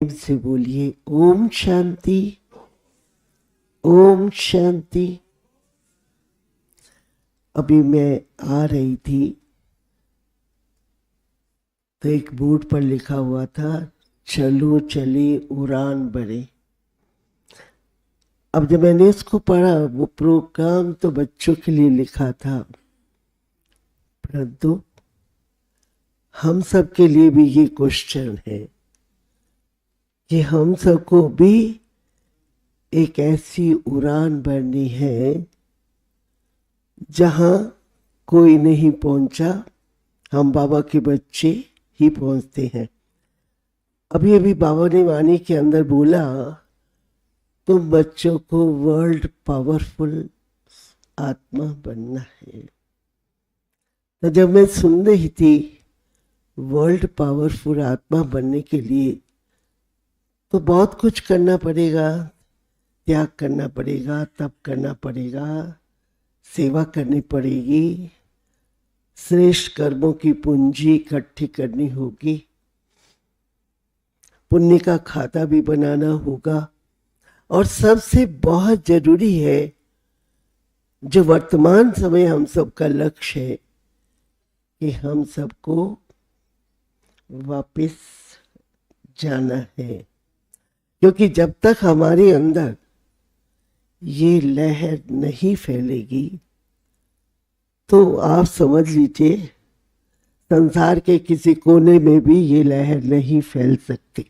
प्रेम से बोलिए ओम शांति, ओम शांति। अभी मैं आ रही थी तो एक बोर्ड पर लिखा हुआ था, चलो चले उड़ान भरे। अब जब मैंने इसको पढ़ा, वो प्रोग्राम तो बच्चों के लिए लिखा था, परंतु हम सब के लिए भी ये क्वेश्चन है कि हम सबको भी एक ऐसी उड़ान भरनी है जहां कोई नहीं पहुंचा, हम बाबा के बच्चे ही पहुंचते हैं। अभी अभी बाबा ने वाणी के अंदर बोला, तुम बच्चों को वर्ल्ड पावरफुल आत्मा बनना है। तो जब मैं सुन रही थी वर्ल्ड पावरफुल आत्मा बनने के लिए तो बहुत कुछ करना पड़ेगा, त्याग करना पड़ेगा, तप करना पड़ेगा, सेवा करनी पड़ेगी, श्रेष्ठ कर्मों की पूंजी इकट्ठी करनी होगी, पुण्य का खाता भी बनाना होगा, और सबसे बहुत जरूरी है जो वर्तमान समय हम सबका लक्ष्य है कि हम सबको वापस जाना है। क्योंकि जब तक हमारे अंदर ये लहर नहीं फैलेगी तो आप समझ लीजिए संसार के किसी कोने में भी ये लहर नहीं फैल सकती।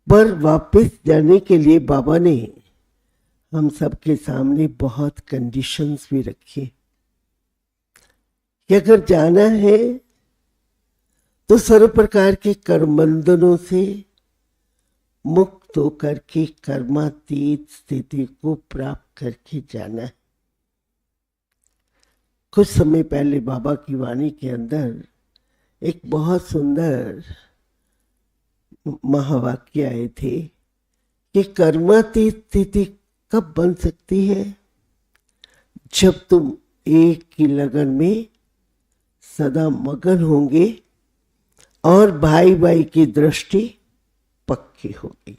पर वापस जाने के लिए बाबा ने हम सबके सामने बहुत कंडीशंस भी रखी कि अगर जाना है तो सर्व प्रकार के कर्म बंधनों से मुक्त होकर के कर्मातीत स्थिति को प्राप्त करके जाना है। कुछ समय पहले बाबा की वाणी के अंदर एक बहुत सुंदर महावाक्य आए थे कि कर्मातीत स्थिति कब बन सकती है? जब तुम एक की लगन में सदा मगन होंगे और भाई भाई की दृष्टि पक्की होगी।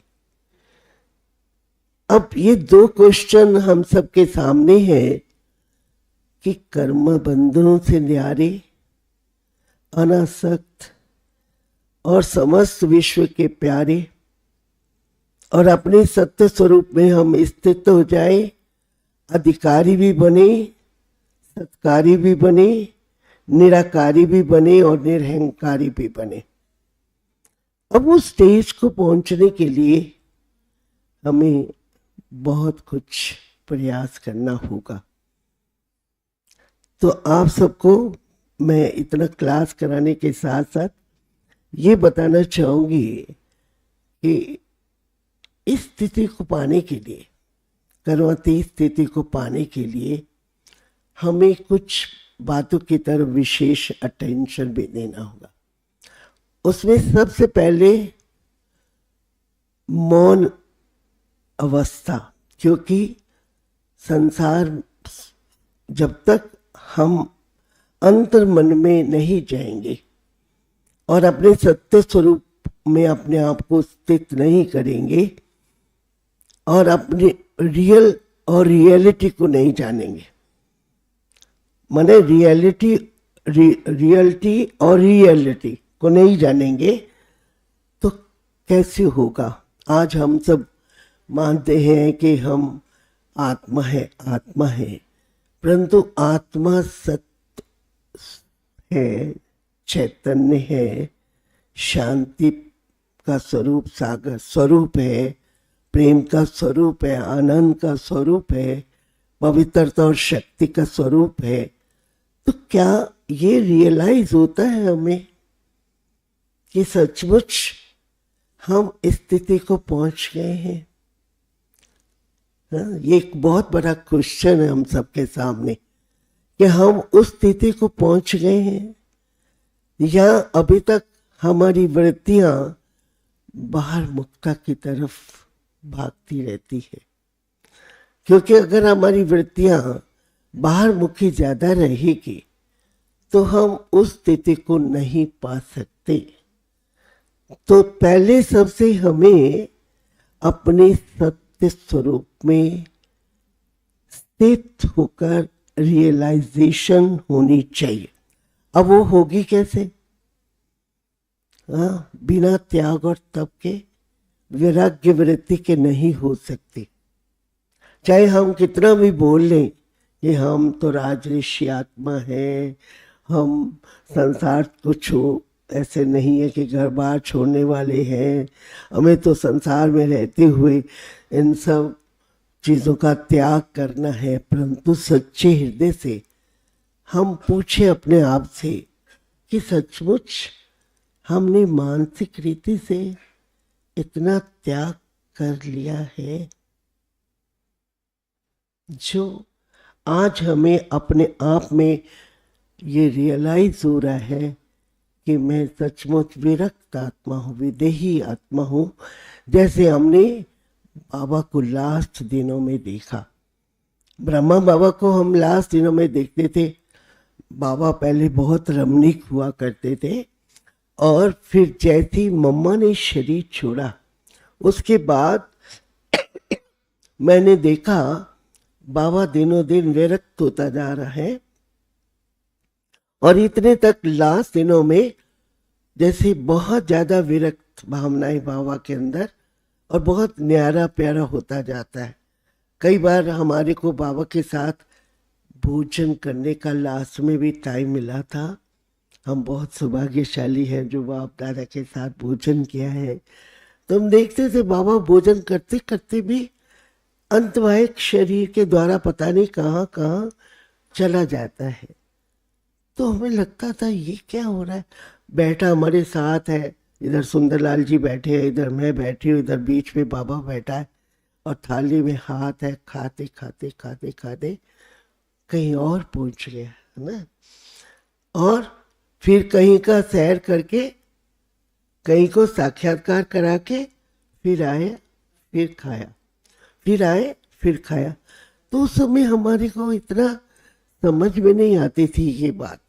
अब ये दो क्वेश्चन हम सबके सामने है कि कर्म बंधनों से न्यारे, अनासक्त और समस्त विश्व के प्यारे और अपने सत्य स्वरूप में हम स्थित हो जाए, अधिकारी भी बने, सत्कारी भी बने, निराकारी भी बने और निरहंकारी भी बने। अब उस स्टेज को पहुंचने के लिए हमें बहुत कुछ प्रयास करना होगा। तो आप सबको मैं इतना क्लास कराने के साथ साथ ये बताना चाहूंगी कि इस स्थिति को पाने के लिए, कर्मातीत स्थिति को पाने के लिए हमें कुछ बातों की तरफ विशेष अटेंशन भी देना होगा। उसमें सबसे पहले मौन अवस्था, क्योंकि संसार जब तक हम अंतर मन में नहीं जाएंगे और अपने सत्य स्वरूप में अपने आप को स्थित नहीं करेंगे और अपने रियल और रियलिटी को नहीं जानेंगे, माने रियलिटी और रियलिटी को नहीं जानेंगे तो कैसे होगा? आज हम सब मानते हैं कि हम आत्मा है, परंतु आत्मा सत्य है, चैतन्य है, शांति का स्वरूप, सागर स्वरूप है, प्रेम का स्वरूप है, आनंद का स्वरूप है, पवित्रता और शक्ति का स्वरूप है। तो क्या ये रियलाइज होता है हमें कि सचमुच हम इस स्थिति को पहुंच गए हैं? ये एक बहुत बड़ा क्वेश्चन है हम सबके सामने कि हम उस स्थिति को पहुंच गए हैं या अभी तक हमारी वृत्तियां बाहर मुक्ता की तरफ भागती रहती है। क्योंकि अगर हमारी वृत्तियां बाहर मुखी ज्यादा रहेगी तो हम उस स्थिति को नहीं पा सकते। तो पहले सबसे हमें अपने सत्य स्वरूप में स्थित होकर रियलाइजेशन होनी चाहिए। अब वो होगी कैसे? हाँ, बिना त्याग और तप के, वैराग्य वृत्ति के नहीं हो सकती। चाहे हम कितना भी बोल लें कि हम तो राजऋषि आत्मा है, हम संसार को ऐसे नहीं है कि घर बार छोड़ने वाले हैं, हमें तो संसार में रहते हुए इन सब चीज़ों का त्याग करना है, परंतु सच्चे हृदय से हम पूछे अपने आप से कि सचमुच हमने मानसिक रीति से इतना त्याग कर लिया है जो आज हमें अपने आप में ये रियलाइज हो रहा है कि मैं सचमुच विरक्त आत्मा हूँ, विदेही आत्मा हूँ। जैसे हमने बाबा को लास्ट दिनों में देखा, ब्रह्मा बाबा को हम लास्ट दिनों में देखते थे। बाबा पहले बहुत रमणीक हुआ करते थे और फिर जैसी मम्मा ने शरीर छोड़ा उसके बाद मैंने देखा बाबा दिनों दिन विरक्त होता जा रहा है और इतने तक लास्ट दिनों में जैसे बहुत ज़्यादा विरक्त भावनाएं बाबा के अंदर और बहुत न्यारा प्यारा होता जाता है। कई बार हमारे को बाबा के साथ भोजन करने का लास्ट में भी टाइम मिला था। हम बहुत सौभाग्यशाली हैं जो बाप दादा के साथ भोजन किया है। तो हम देखते थे बाबा भोजन करते करते भी अंतवाहिक शरीर के द्वारा पता नहीं कहाँ कहाँ चला जाता है। तो हमें लगता था ये क्या हो रहा है। बैठा हमारे साथ है, इधर सुंदरलाल जी बैठे हैं, इधर मैं बैठी हूँ, इधर बीच में बाबा बैठा है और थाली में हाथ है, खाते खाते खाते खाते कहीं और पहुंच गया है ना। और फिर कहीं का सैर करके कहीं को साक्षात्कार करा के फिर आए, फिर खाया, फिर आए, फिर खाया। तो उस समय हमारे को इतना समझ में नहीं आती थी ये बात,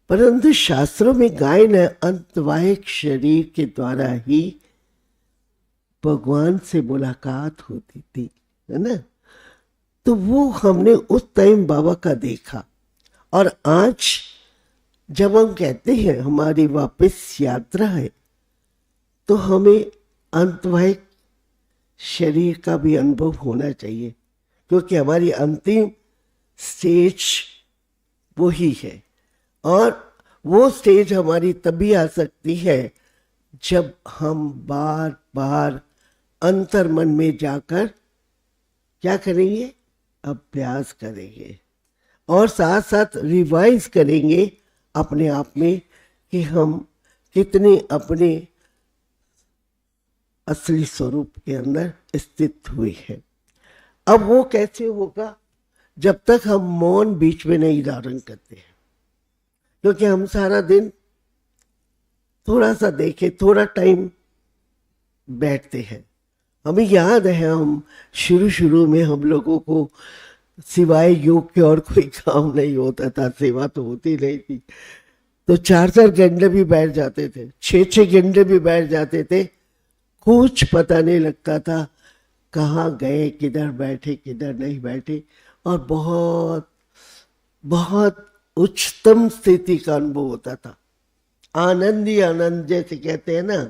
परंतु शास्त्रों में गायन है अंतवाहिक शरीर के द्वारा ही भगवान से मुलाकात होती थी, है ना। तो वो हमने उस टाइम बाबा का देखा। और आज जब हम कहते हैं हमारी वापस यात्रा है तो हमें अंतवाहिक शरीर का भी अनुभव होना चाहिए, क्योंकि हमारी अंतिम स्टेज वही है। और वो स्टेज हमारी तभी आ सकती है जब हम बार बार अंतर्मन में जाकर क्या करेंगे, अभ्यास करेंगे और साथ साथ रिवाइज करेंगे अपने आप में कि हम कितने अपने असली स्वरूप के अंदर स्थित हुए हैं। अब वो कैसे होगा? जब तक हम मौन बीच में नहीं धारण करते हैं, क्योंकि हम सारा दिन थोड़ा सा देखे, थोड़ा टाइम बैठते हैं। हमें याद है हम शुरू में हम लोगों को सिवाय योग के और कोई काम नहीं होता था, सेवा तो होती नहीं थी। तो 4-4 घंटे भी बैठ जाते थे, 6-6 घंटे भी बैठ जाते थे, कुछ पता नहीं लगता था कहाँ गए, किधर बैठे, किधर नहीं बैठे। और बहुत बहुत उच्चतम स्थिति का अनुभव होता था। आनंद ही आनंद, जैसे कहते हैं ना,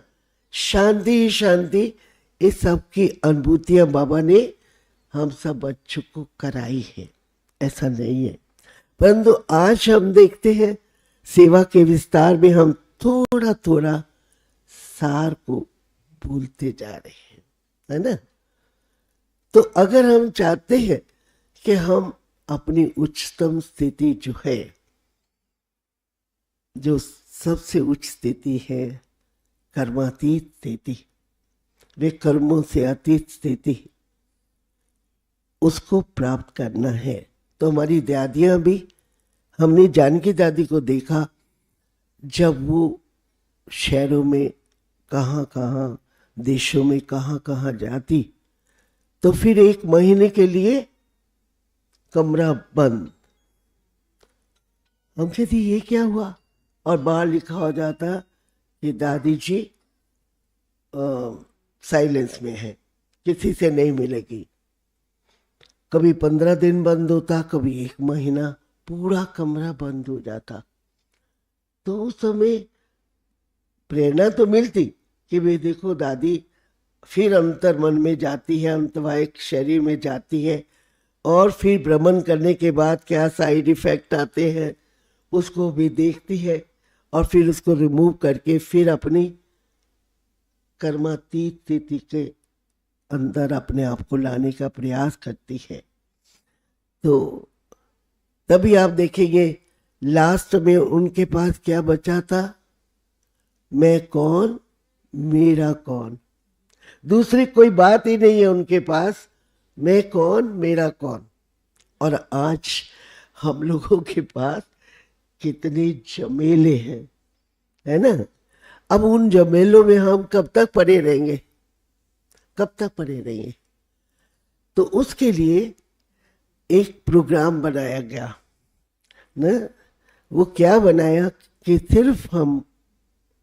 शांति ही शांति। इस सब की अनुभूतियां बाबा ने हम सब बच्चों को कराई है, ऐसा नहीं है। परंतु आज हम देखते हैं सेवा के विस्तार में हम थोड़ा थोड़ा सार को भूलते जा रहे हैं, है ना। तो अगर हम चाहते हैं कि हम अपनी उच्चतम स्थिति जो है, जो सबसे उच्च स्थिति है, कर्मातीत स्थिति, वे कर्मों से अतीत स्थिति, उसको प्राप्त करना है। तो हमारी दादियाँ भी, हमने जानकी दादी को देखा जब वो शहरों में कहाँ कहाँ, देशों में कहाँ कहाँ जाती, तो फिर 1 महीने के लिए कमरा बंद। हम कहती ये क्या हुआ? और बाहर लिखा हो जाता कि दादी जी साइलेंस में है, किसी से नहीं मिलेगी। कभी 15 दिन बंद होता, कभी 1 महीना, पूरा कमरा बंद हो जाता। तो उस समय प्रेरणा तो मिलती कि भाई देखो दादी फिर अंतर मन में जाती है, अंतवाहिक शरीर में जाती है, और फिर भ्रमण करने के बाद क्या साइड इफेक्ट आते हैं उसको भी देखती है, और फिर उसको रिमूव करके फिर अपनी कर्मातीत स्थिति के अंदर अपने आप को लाने का प्रयास करती है। तो तभी आप देखेंगे लास्ट में उनके पास क्या बचा था, मैं कौन मेरा कौन। दूसरी कोई बात ही नहीं है उनके पास, मैं कौन मेरा कौन। और आज हम लोगों के पास कितने झमेले हैं, है ना। अब उन झमेलों में हम कब तक पड़े रहेंगे, कब तक पड़े रहेंगे। तो उसके लिए एक प्रोग्राम बनाया गया ना। वो क्या बनाया कि सिर्फ हम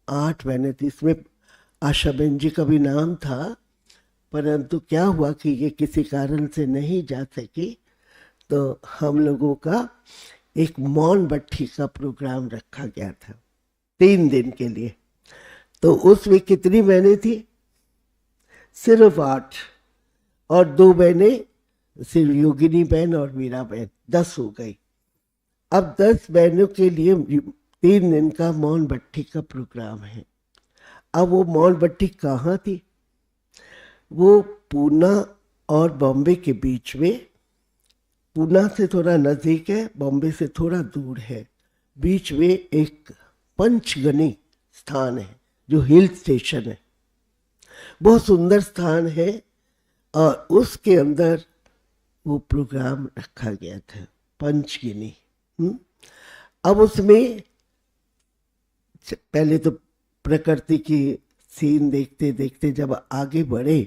8 बहनें थी, इसमें आशा बहन जी का भी नाम था, परंतु क्या हुआ कि ये किसी कारण से नहीं जा सकी। तो हम लोगों का एक मौन बट्टी का प्रोग्राम रखा गया था 3 दिन के लिए। तो उसमें कितनी बहनें थी, सिर्फ 8, और 2 बहनें सिर्फ योगिनी बहन और मीरा बहन, 10 हो गई। अब 10 बहनों के लिए 3 दिन का मौन बट्टी का प्रोग्राम है। अब वो मौन बट्टी कहाँ थी, वो पूना और बॉम्बे के बीच में। पूना से थोड़ा नज़दीक है, बॉम्बे से थोड़ा दूर है। बीच में एक पंचगनी स्थान है जो हिल स्टेशन है, बहुत सुंदर स्थान है, और उसके अंदर वो प्रोग्राम रखा गया था पंचगिनी। अब उसमें पहले तो प्रकृति की सीन देखते देखते जब आगे बढ़े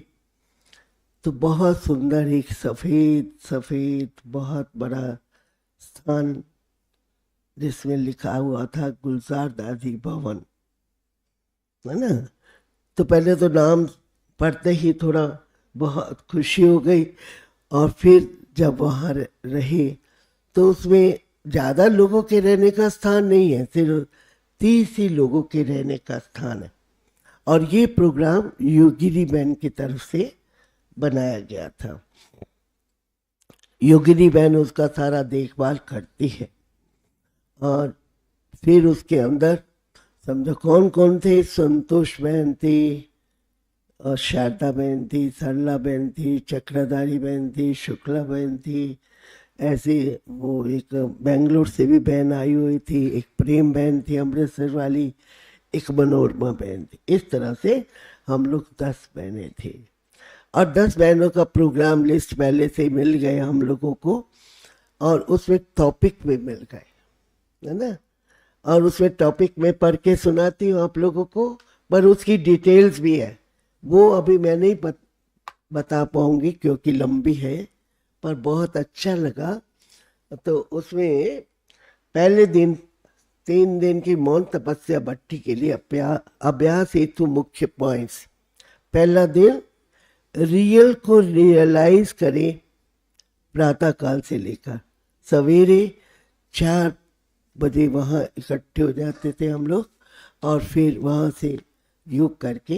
तो बहुत सुंदर एक सफ़ेद सफ़ेद बहुत बड़ा स्थान जिसमें लिखा हुआ था गुलजार दादी भवन, है ना। तो पहले तो नाम पढ़ते ही थोड़ा बहुत खुशी हो गई, और फिर जब वहाँ रहे तो उसमें ज़्यादा लोगों के रहने का स्थान नहीं है, सिर्फ 30 ही लोगों के रहने का स्थान है। और ये प्रोग्राम योगिनी बहन की तरफ से बनाया गया था। योगिनी बहन उसका सारा देखभाल करती है। और फिर उसके अंदर समझो कौन कौन थे, संतोष बहन थी, और शारदा बहन थी, सरला बहन थी, चक्रधारी बहन थी, शुक्ला बहन थी, ऐसे वो एक बेंगलोर से भी बहन आई हुई थी, एक प्रेम बहन थी अमृतसर वाली, एक मनोरमा बहन थी। इस तरह से हम लोग 10 बहनें थी, और 10 बहनों का प्रोग्राम लिस्ट पहले से मिल गए हम लोगों को, और उसमें टॉपिक भी मिल गए, है ना। और उसमें टॉपिक में पढ़ के सुनाती हूँ आप लोगों को, पर उसकी डिटेल्स भी है, वो अभी मैं नहीं बता पाऊँगी क्योंकि लंबी है, पर बहुत अच्छा लगा। तो उसमें पहले दिन 3 दिन की मौन तपस्या भट्टी के लिए अभ्यास हेतु मुख्य पॉइंट्स। पहला दिन रियल को रियलाइज करें, प्रातःकाल से लेकर सवेरे 4 बजे वहाँ इकट्ठे हो जाते थे हम लोग, और फिर वहाँ से योग करके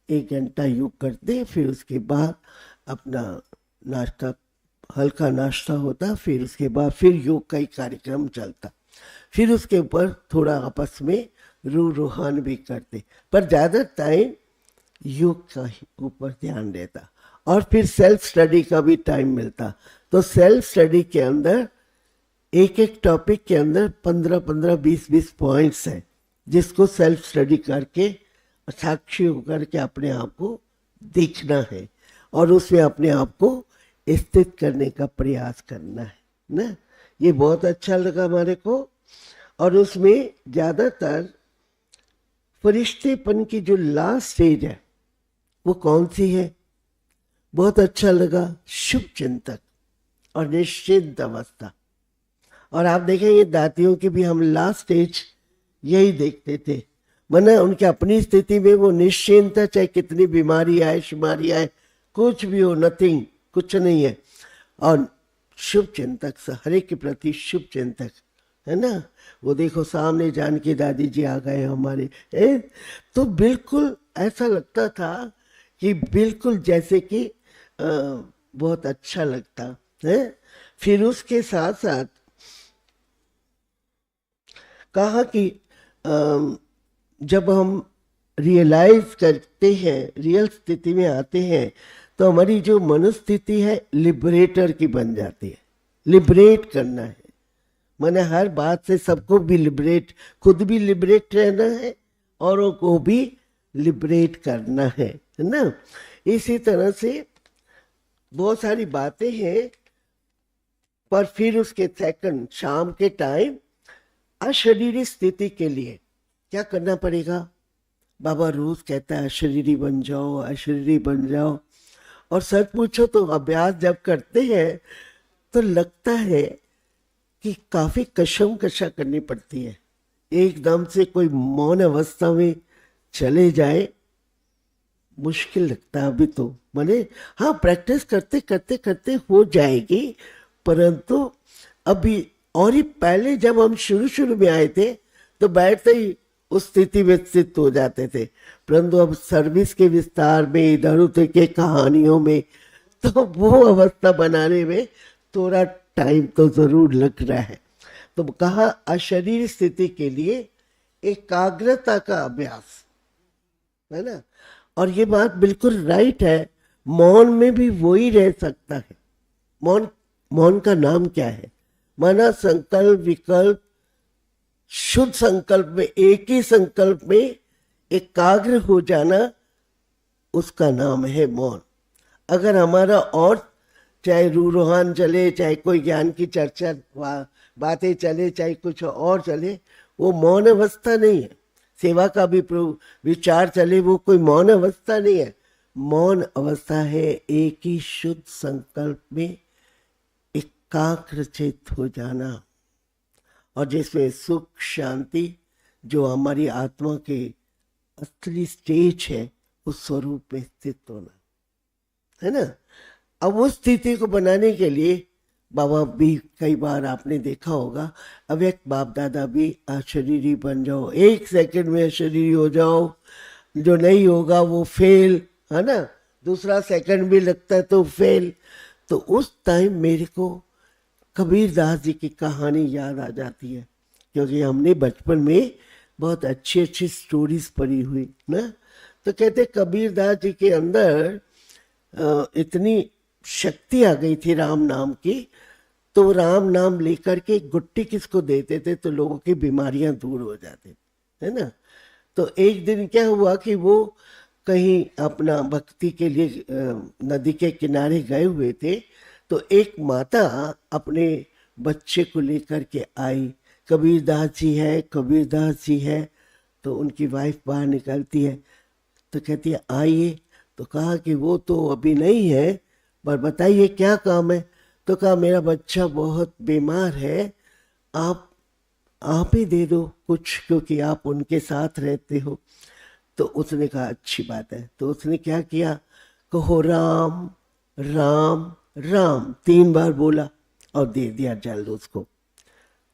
1 घंटा योग करते, फिर उसके बाद अपना नाश्ता, हल्का नाश्ता होता, फिर उसके बाद फिर योग का ही कार्यक्रम चलता, फिर उसके ऊपर थोड़ा आपस में रूहान भी करते, पर ज़्यादा टाइम योग का ही ऊपर ध्यान देता, और फिर सेल्फ स्टडी का भी टाइम मिलता। तो सेल्फ स्टडी के अंदर एक एक टॉपिक के अंदर 15-15, 20-20 पॉइंट्स हैं, जिसको सेल्फ स्टडी करके साक्षी होकर के अपने आप को देखना है, और उसमें अपने आप को स्थित करने का प्रयास करना है ना। ये बहुत अच्छा लगा हमारे को। और उसमें ज़्यादातर फरिश्तेपन की जो लास्ट स्टेज है वो कौन सी है, बहुत अच्छा लगा, शुभ चिंतक और निश्चिंत अवस्था। और आप देखेंगे दातियों की भी हम लास्ट स्टेज यही देखते थे, वरना उनकी अपनी स्थिति में वो निश्चिंत है, चाहे कितनी बीमारी आए, शुमारी आए, कुछ भी हो, नथिंग, कुछ नहीं है। और शुभ चिंतक, हर एक के प्रति शुभ चिंतक, है ना। वो देखो सामने जानकी दादी जी आ गए हमारे, तो बिल्कुल ऐसा लगता था कि बिल्कुल जैसे कि बहुत अच्छा लगता है। फिर उसके साथ साथ कहा कि जब हम रियलाइज करते हैं, रियल स्थिति में आते हैं, तो हमारी जो मनोस्थिति है लिबरेटर की बन जाती है। लिबरेट करना है, मैंने हर बात से सबको भी लिबरेट, खुद भी लिबरेट रहना है, औरों को भी लिबरेट करना है ना। इसी तरह से बहुत सारी बातें हैं। पर फिर उसके सेकंड शाम के टाइम अशरीरी स्थिति के लिए क्या करना पड़ेगा? बाबा रोज कहता है अशरीरी बन जाओ, अशरीरी बन जाओ। और सच पूछो तो अभ्यास जब करते हैं तो लगता है कि काफी कशमकशा करनी पड़ती है। एकदम से कोई मौन अवस्था में चले जाए, मुश्किल लगता है अभी तो। माने हाँ, प्रैक्टिस करते करते करते हो जाएगी, परंतु अभी, और ही पहले जब हम शुरू शुरू में आए थे तो बैठते ही उस स्थिति में स्थित हो जाते थे, परंतु अब सर्विस के विस्तार में, इधर उधर के कहानियों में, तो वो अवस्था बनाने में थोड़ा टाइम तो जरूर लग रहा है। तो कहा अशरीर स्थिति के लिए एकाग्रता का अभ्यास, है ना। और ये बात बिल्कुल राइट है, मौन में भी वही रह सकता है। मौन, मौन का नाम क्या है? माना संकल्प विकल्प शुद्ध संकल्प में, एक ही संकल्प में एकाग्र हो जाना, उसका नाम है मौन। अगर हमारा और चाहे रूहान चले, चाहे कोई ज्ञान की चर्चा बातें चले, चाहे कुछ और चले, वो मौन अवस्था नहीं है। सेवा का भी विचार चले, वो कोई मौन अवस्था नहीं है। मौन अवस्था है एक ही शुद्ध संकल्प में एकाग्रचित हो जाना, और जिसमें सुख शांति, जो हमारी आत्मा के असली स्टेज है, उस स्वरूप में स्थित होना, है ना। अब उस स्थिति को बनाने के लिए बाबा भी, कई बार आपने देखा होगा, अव्यक्त बाप दादा भी अशरीरी बन जाओ, 1 सेकंड में अशरीरी हो जाओ, जो नहीं होगा वो फेल, है ना। दूसरा सेकंड भी लगता है तो फेल। तो उस टाइम मेरे को कबीर दास जी की कहानी याद आ जाती है, क्योंकि हमने बचपन में बहुत अच्छी अच्छी स्टोरीज पढ़ी हुई ना। तो कहते कबीर दास जी के अंदर इतनी शक्ति आ गई थी राम नाम की, तो राम नाम लेकर के गुट्टी किसको देते थे तो लोगों की बीमारियां दूर हो जाती, है ना। तो एक दिन क्या हुआ कि वो कहीं अपना भक्ति के लिए नदी के किनारे गए हुए थे, तो एक माता अपने बच्चे को लेकर के आई, कबीरदास जी है, कबीरदास जी है। तो उनकी वाइफ बाहर निकलती है, तो कहती है आइए। तो कहा कि वो तो अभी नहीं है, पर बताइए क्या काम है। तो कहा मेरा बच्चा बहुत बीमार है, आप ही दे दो कुछ, क्योंकि आप उनके साथ रहते हो। तो उसने कहा अच्छी बात है। तो उसने क्या किया, कहो राम राम राम 3 बार बोला और दे दिया जल्द उसको।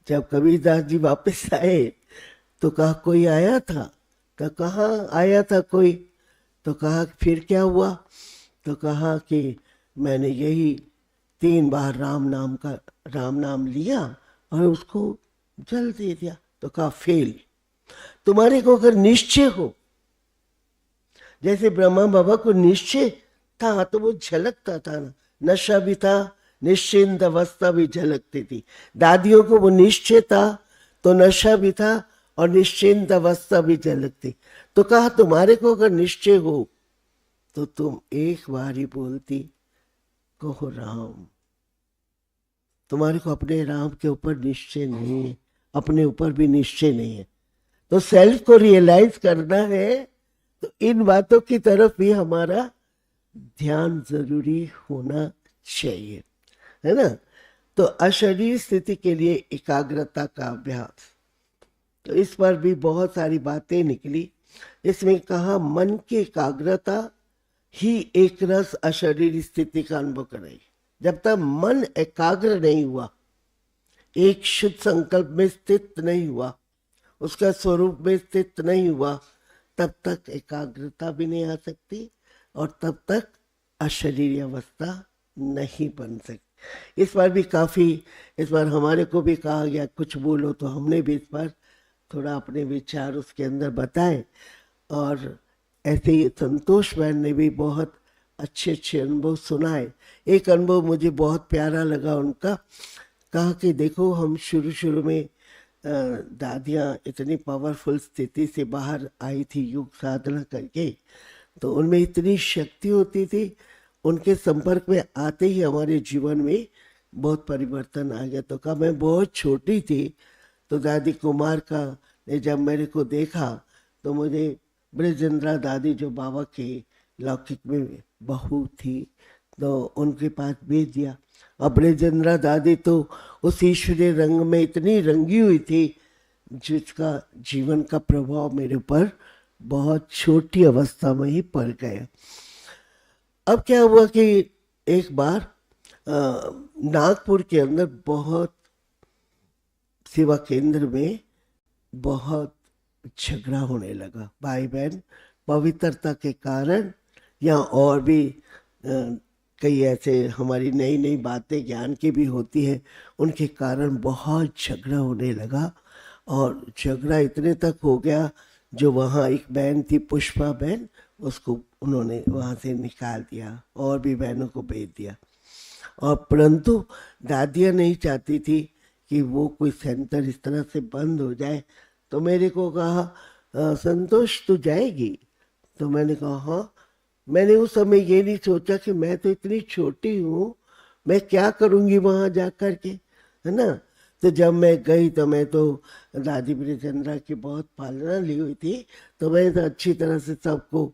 जब कबीरदास जी वापस आए तो कहा कोई आया था? तो कहाँ आया था कोई? तो कहा फिर क्या हुआ? तो कहा कि मैंने यही 3 बार राम नाम लिया और उसको जल दे दिया। तो कहा फेल। तुम्हारे को अगर निश्चय हो, जैसे ब्रह्मा बाबा को निश्चय था तो वो झलकता था ना, नशा भी था, निश्चिंत अवस्था भी झलकती थी। दादियों को वो निश्चय था तो नशा भी था और निश्चिंत अवस्था भी झलकती। तो कहा तुम्हारे को अगर निश्चय हो तो तुम एक बार ही बोलती, कहो राम। तुम्हारे को अपने राम के ऊपर निश्चय नहीं है, अपने ऊपर भी निश्चय नहीं है। तो सेल्फ को रियलाइज करना है, तो इन बातों की तरफ भी हमारा ध्यान जरूरी होना चाहिए, है ना। तो अशरीर स्थिति के लिए एकाग्रता का अभ्यास, तो इस पर भी बहुत सारी बातें निकली। इसमें कहा मन की एकाग्रता ही एक रस अशरीर स्थिति का अनुभव कराई। जब तक मन एकाग्र नहीं हुआ, एक शुद्ध संकल्प में स्थित नहीं हुआ, उसका स्वरूप में स्थित नहीं हुआ, तब तक एकाग्रता भी नहीं आ सकती और तब तक अशरीरी अवस्था नहीं बन सकती। इस बार भी काफ़ी, इस बार हमारे को भी कहा गया कुछ बोलो, तो हमने भी इस बार थोड़ा अपने विचार उसके अंदर बताए। और ऐसे ही संतोष बहन ने भी बहुत अच्छे अच्छे अनुभव सुनाए। एक अनुभव मुझे बहुत प्यारा लगा उनका। कहा कि देखो, हम शुरू शुरू में दादियाँ इतनी पावरफुल स्थिति से बाहर आई थी योग साधना करके, तो उनमें इतनी शक्ति होती थी, उनके संपर्क में आते ही हमारे जीवन में बहुत परिवर्तन आ गया। तो कहा मैं बहुत छोटी थी, तो दादी कुमार का ने जब मेरे को देखा तो मुझे ब्रजेंद्रा दादी जो बाबा के लौकिक में बहू थी, तो उनके पास भेज दिया। और ब्रजेंद्रा दादी तो उस ईश्वरीय रंग में इतनी रंगी हुई थी जिसका जीवन का प्रभाव मेरे ऊपर बहुत छोटी अवस्था में ही पड़ गया। अब क्या हुआ कि एक बार नागपुर के अंदर बहुत सेवा केंद्र में बहुत झगड़ा होने लगा। भाई बहन पवित्रता के कारण या और भी कई ऐसे हमारी नई नई बातें ज्ञान की भी होती है, उनके कारण बहुत झगड़ा होने लगा। और झगड़ा इतने तक हो गया, जो वहाँ एक बहन थी पुष्पा बहन, उसको उन्होंने वहाँ से निकाल दिया और भी बहनों को भेज दिया। और परंतु दादियाँ नहीं चाहती थी कि वो कोई सेंटर इस तरह से बंद हो जाए। तो मेरे को कहा संतोष तू जाएगी? तो मैंने कहा हाँ। मैंने उस समय ये नहीं सोचा कि मैं तो इतनी छोटी हूँ, मैं क्या करूँगी वहाँ जा कर के, है ना। तो जब मैं गई तो मैं तो दादी ब्रजेंद्रा की बहुत पालना ली हुई थी, तो मैंने तो अच्छी तरह से सबको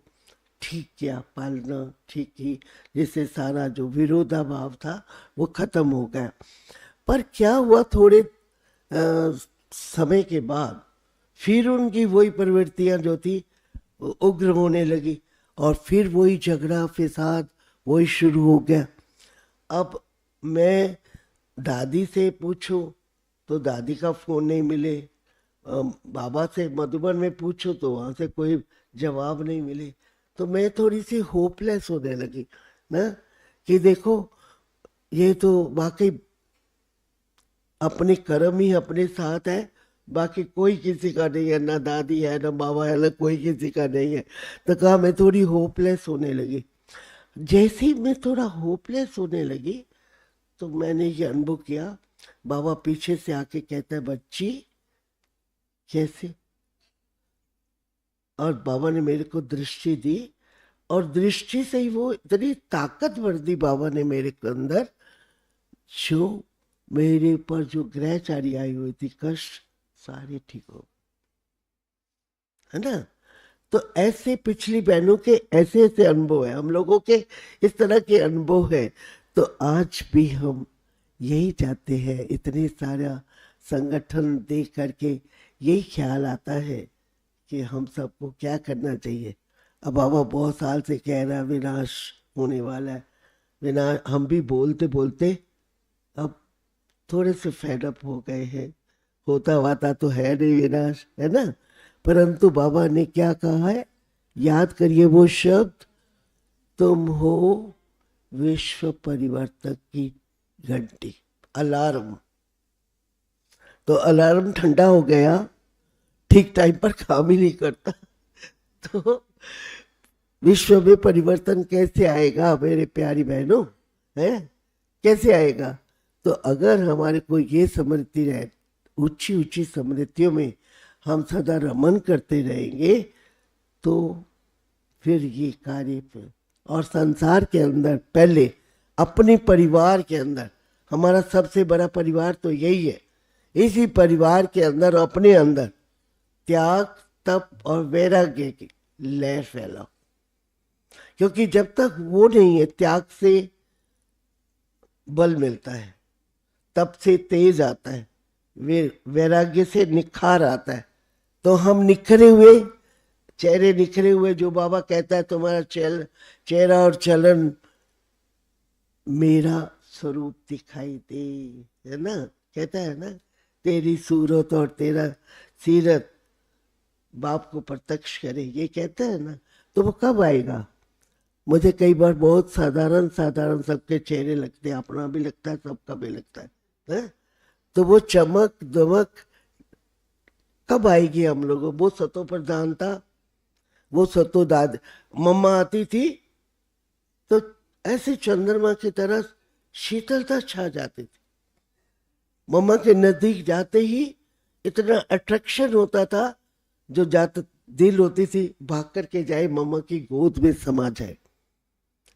ठीक किया, पालना ठीक की, जिससे सारा जो विरोधाभाव था वो खत्म हो गया। पर क्या हुआ, थोड़े समय के बाद फिर उनकी वही प्रवृत्तियाँ जो थी उग्र होने लगी और फिर वही झगड़ा फिसाद वही शुरू हो गया। अब मैं दादी से पूछूं तो दादी का फ़ोन नहीं मिले, बाबा से मधुबन में पूछो तो वहाँ से कोई जवाब नहीं मिले। तो मैं थोड़ी सी होपलेस होने लगी ना, कि देखो ये तो वाकई अपने कर्म ही अपने साथ है, बाकी कोई किसी का नहीं है, ना दादी है ना बाबा है, ना कोई किसी का नहीं है। तो कहा मैं थोड़ी होपलेस होने लगी। जैसे ही मैं थोड़ा होपलेस होने लगी तो मैंने ये अनुभव किया, बाबा पीछे से आके कहता है बच्ची कैसे, और बाबा ने मेरे को दृष्टि दी और दृष्टि से ही वो इतनी ताकतवर दी बाबा ने मेरे के अंदर, जो मेरे ऊपर जो ग्रहचारी आई हुई थी कष्ट सारे ठीक हो, है ना। तो ऐसे पिछली बहनों के ऐसे ऐसे अनुभव है, हम लोगों के इस तरह के अनुभव है। तो आज भी हम यही चाहते हैं, इतने सारा संगठन देख करके यही ख्याल आता है कि हम सबको क्या करना चाहिए। अब बाबा बहुत साल से कह रहा है विनाश होने वाला है, विनाश, हम भी बोलते बोलते अब थोड़े से फेडअप हो गए हैं, होता हुआ तो है नहीं विनाश, है ना। परंतु बाबा ने क्या कहा है, याद करिए वो शब्द, तुम हो विश्व परिवर्तक की घंटी, अलार्म। तो अलार्म ठंडा हो गया, ठीक टाइम पर काम ही नहीं करता, तो विश्व में परिवर्तन कैसे आएगा मेरे प्यारी बहनों, है कैसे आएगा। तो अगर हमारे को ये स्मृति रहे, ऊंची ऊंची स्मृतियों में हम सदा रमन करते रहेंगे, तो फिर ये कार्य पे, और संसार के अंदर पहले अपने परिवार के अंदर, हमारा सबसे बड़ा परिवार तो यही है, इसी परिवार के अंदर अपने अंदर त्याग तप और वैराग्य की लहर फैलाओ। क्योंकि जब तक वो नहीं है, त्याग से बल मिलता है, तप से तेज आता है, वैराग्य से निखार आता है, तो हम निखरे हुए चेहरे, निखरे हुए, जो बाबा कहता है तुम्हारा चेहरा और चलन मेरा स्वरूप दिखाई दे, है ना, कहता है ना, तेरी सूरत और तेरा सीरत बाप को प्रत्यक्ष करे, ये कहता है ना। तो वो कब आएगा? मुझे कई बार बहुत साधारण साधारण सबके चेहरे लगते हैं, अपना भी लगता है, सबका भी लगता है? तो वो चमक दमक कब आएगी हम लोगों? वो सतो प्रधानता, वो सतो दाद मम्मा आती थी तो ऐसे चंद्रमा की तरह शीतलता छा जाती थी। मम्मा के नजदीक जाते ही इतना अट्रैक्शन होता था, जो जाता दिल होती थी भाग करके जाए मम्मा की गोद में समा जाए,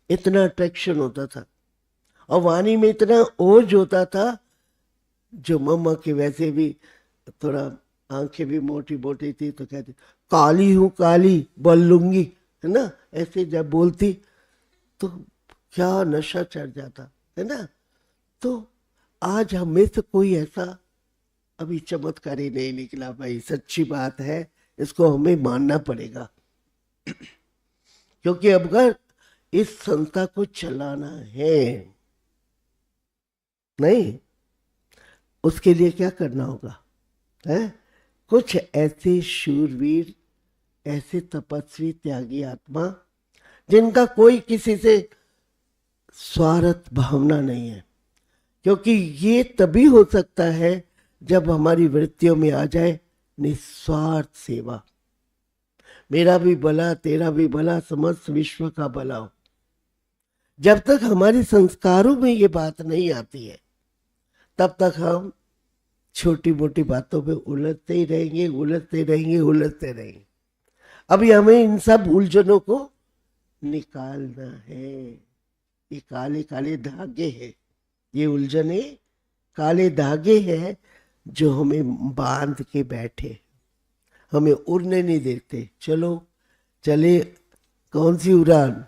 इतना अट्रैक्शन होता था। और वाणी में इतना ओज होता था, जो मम्मा की वैसे भी थोड़ा आंखें भी मोटी मोटी थी, तो कहती काली हूँ काली बोल लूंगी, है ना, ऐसे जब बोलती तो क्या नशा चढ़ जाता, है ना। तो आज हमें से कोई ऐसा अभी चमत्कारी नहीं निकला भाई, सच्ची बात है, इसको हमें मानना पड़ेगा। क्योंकि अब अगर इस संस्था को चलाना है, नहीं, उसके लिए क्या करना होगा, है? कुछ ऐसे शूरवीर, ऐसे तपस्वी त्यागी आत्मा जिनका कोई किसी से स्वार्थ भावना नहीं है। क्योंकि ये तभी हो सकता है जब हमारी वृत्तियों में आ जाए निस्वार्थ सेवा, मेरा भी भला तेरा भी भला समस्त विश्व का भला हो। जब तक हमारे संस्कारों में ये बात नहीं आती है, तब तक हम छोटी मोटी बातों में उलझते ही रहेंगे, उलझते रहेंगे, उलझते रहेंगे। अभी हमें इन सब उलझनों को निकालना है। ये काले काले धागे हैं, ये उलझने काले धागे हैं जो हमें बांध के बैठे, हमें उड़ने नहीं देते। चलो चले, कौन सी उड़ान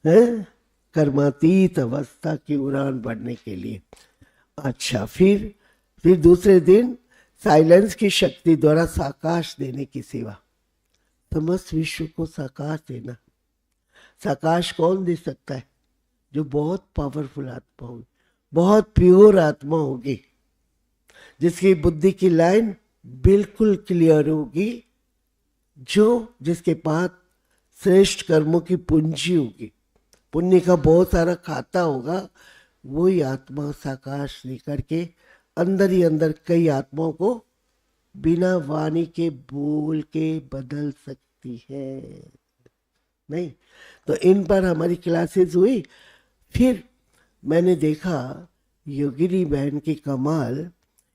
है? कर्मातीत अवस्था की उड़ान बढ़ने के लिए। अच्छा, फिर दूसरे दिन साइलेंस की शक्ति द्वारा साकाश देने की सेवा, समस्त विश्व को साकाश देना। साकाश कौन दे सकता है? जो बहुत पावरफुल आत्मा होगी, बहुत प्योर आत्मा होगी, जिसकी बुद्धि की लाइन बिल्कुल क्लियर होगी, जिसके पास श्रेष्ठ कर्मों की पूंजी होगी, पुण्य का बहुत सारा खाता होगा। वही आत्मा साकाश लेकर के अंदर ही अंदर कई आत्माओं को बिना वाणी के बोल के बदल सकती है। नहीं तो इन पर हमारी क्लासेस हुई। फिर मैंने देखा योगिनी बहन की कमाल,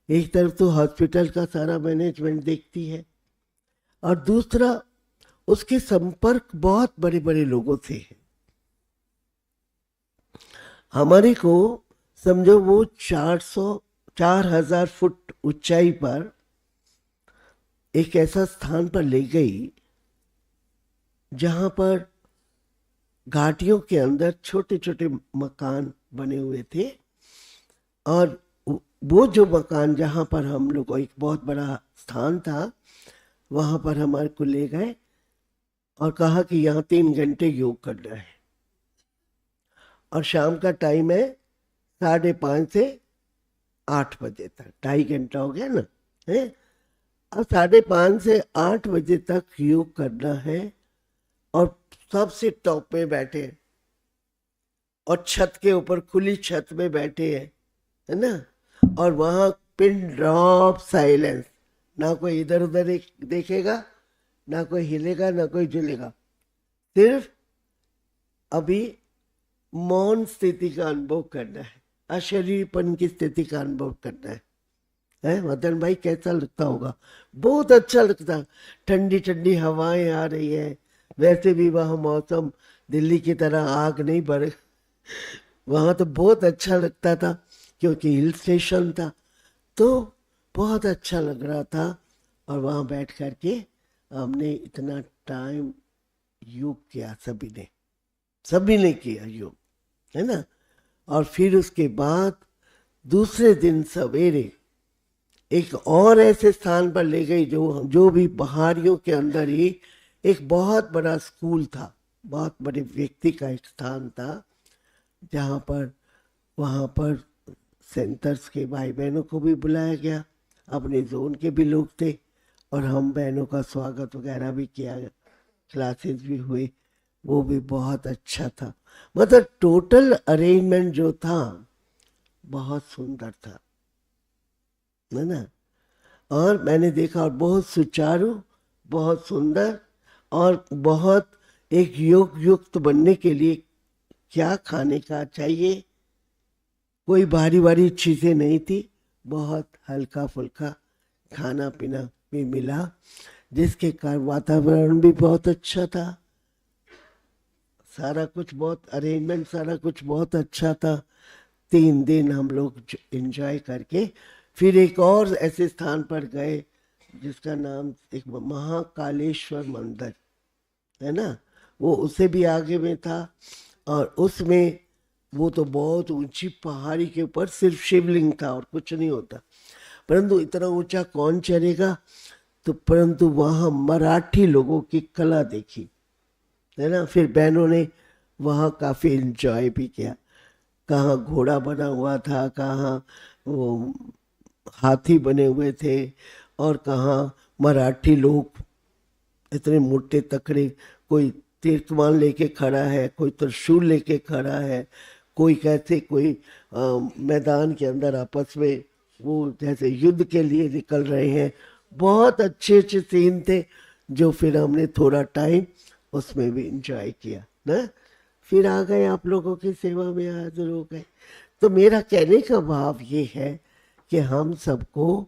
एक तरफ तो हॉस्पिटल का सारा मैनेजमेंट देखती है, और दूसरा उसके संपर्क बहुत बड़े बड़े लोगों से है। हमारे को समझो वो 4,000 फुट ऊंचाई पर एक ऐसा स्थान पर ले गई जहां पर घाटियों के अंदर छोटे छोटे मकान बने हुए थे, और वो जो मकान जहां पर हम लोग को एक बहुत बड़ा स्थान था, वहां पर हमारे को ले गए और कहा कि यहाँ 3 घंटे योग करना है, और शाम का टाइम है 5:30 से 8 बजे तक, 2.5 घंटा हो गया ना, है। अब 5:30 से 8 बजे तक योग करना है, और सबसे टॉप में बैठे और छत के ऊपर खुली छत में बैठे हैं, है ना, और वहां पिन ड्रॉप साइलेंस, ना कोई इधर उधर देखेगा, ना कोई हिलेगा, ना कोई जुलेगा, सिर्फ अभी मौन स्थिति का अनुभव करना है, अशरीरपन की स्थिति का अनुभव करना है। मदन भाई कैसा लगता होगा? बहुत अच्छा लगता, ठंडी ठंडी हवाएं आ रही है, वैसे भी वहाँ मौसम दिल्ली की तरह आग नहीं बढ़, वहाँ तो बहुत अच्छा लगता था क्योंकि हिल स्टेशन था, तो बहुत अच्छा लग रहा था। और वहाँ बैठ कर के हमने इतना टाइम योग किया, सभी ने किया योग, है ना। और फिर उसके बाद दूसरे दिन सवेरे एक और ऐसे स्थान पर ले गई जो भी पहाड़ियों के अंदर ही एक बहुत बड़ा स्कूल था, बहुत बड़े व्यक्ति का एक स्थान था, जहाँ पर वहाँ पर सेंटर्स के भाई बहनों को भी बुलाया गया, अपने जोन के भी लोग थे, और हम बहनों का स्वागत वगैरह भी किया गया, क्लासेस भी हुए, वो भी बहुत अच्छा था। मतलब टोटल अरेंजमेंट जो था बहुत सुंदर था, है ना। और मैंने देखा, और बहुत सुचारू, बहुत सुंदर, और बहुत एक योग युक्त बनने के लिए क्या खाने का चाहिए, कोई भारी भारी चीज़ें नहीं थी, बहुत हल्का फुल्का खाना पीना भी मिला, जिसके कारण वातावरण भी बहुत अच्छा था, सारा कुछ बहुत अरेंजमेंट, सारा कुछ बहुत अच्छा था। 3 दिन हम लोग एंजॉय करके फिर एक और ऐसे स्थान पर गए जिसका नाम एक महाकालेश्वर मंदिर है ना, वो उससे भी आगे में था, और उसमें वो तो बहुत ऊंची पहाड़ी के ऊपर सिर्फ शिवलिंग था और कुछ नहीं होता, परंतु इतना ऊंचा कौन चढ़ेगा। तो परंतु वहाँ मराठी लोगों की कला देखी, है ना। फिर बहनों ने वहाँ काफ़ी एंजॉय भी किया, कहाँ घोड़ा बना हुआ था, कहाँ वो हाथी बने हुए थे, और कहाँ मराठी लोग इतने मोटे तकड़े, कोई तीर्थमान लेके खड़ा है, कोई त्रिशूल लेके खड़ा है, कोई कैसे, कोई मैदान के अंदर आपस में वो जैसे युद्ध के लिए निकल रहे हैं। बहुत अच्छे अच्छे सीन थे, जो फिर हमने थोड़ा टाइम उसमें भी इंजॉय किया ना। फिर आ गए, आप लोगों की सेवा में हाजिर हो गए। तो मेरा कहने का भाव ये है कि हम सबको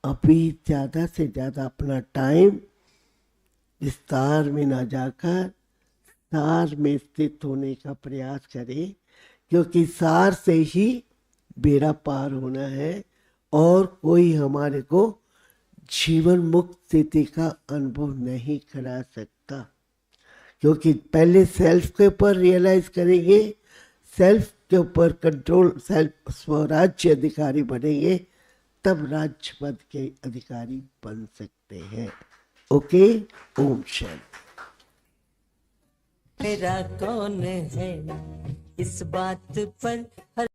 अभी ज़्यादा से ज़्यादा अपना टाइम विस्तार में ना जाकर सार में स्थित होने का प्रयास करें, क्योंकि सार से ही बेड़ा पार होना है, और कोई हमारे को जीवन मुक्त स्थिति का अनुभव नहीं करा सकता। क्योंकि पहले सेल्फ के ऊपर रियलाइज करेंगे, सेल्फ के ऊपर कंट्रोल, सेल्फ स्वराज्य अधिकारी बनेंगे, तब राज्य पद के अधिकारी बन सकते हैं। ओके, ओम शांति। मेरा कौन है इस बात पर